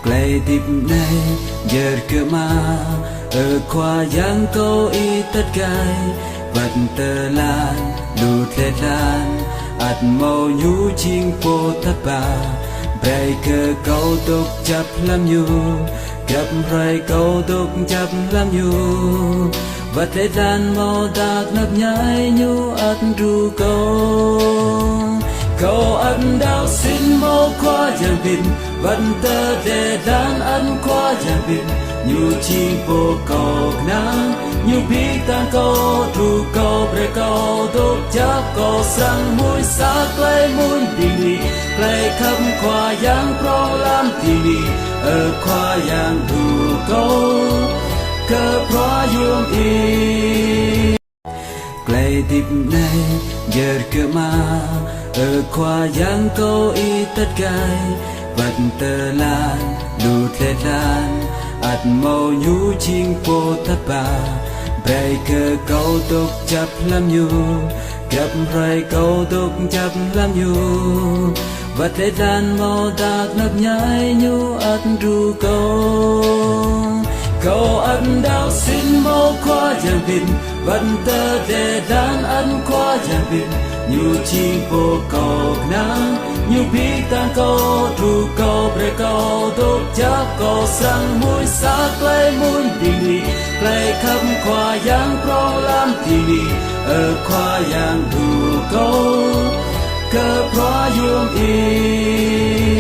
Clay dịp này giờ cơ mà ở khoa giang câu y tất gai vật tờ lan lụt lệ lan ạt màu nhú chinh po thấp bà bày cơ câu tục chập làm nhu gặp rai câu tục chập làm nhu vật lệ lan màu đạc nấp nhái nhu ạt ru câu ăn đào xin mô khoa giang bin vẫn tơ để đàn ăn khoa giang bin nhu chi vô cầu nắng nhu biết tan câu thu câu bre câu tốt chắc câu sang mũi xa clay mũi đình đi clay khắp khoa giang pro làm tini ở khoa giang thu câu cơ pro yum y clay dịp này giờ cơ mà ở khoa giang câu y tất gai vật tờ lan lụt lệ lan ạt màu nhú chinh po thấp bà bày cơ câu tục chập làm nhu gặp rai câu tục chập làm nhu vật lệ lan màu đạc nấp nhái nhu ạt ru câu ăn đào xin mô khoa giang bin vẫn tơ để đàn ăn khoa giang bin nhu chi vô cầu nắng nhu biết tan câu thu câu bre câu tốt chắc câu sang mũi xa clay mũi đình đi clay khắp khoa giang pro làm tini ở khoa giang thu câu cơ pro yum y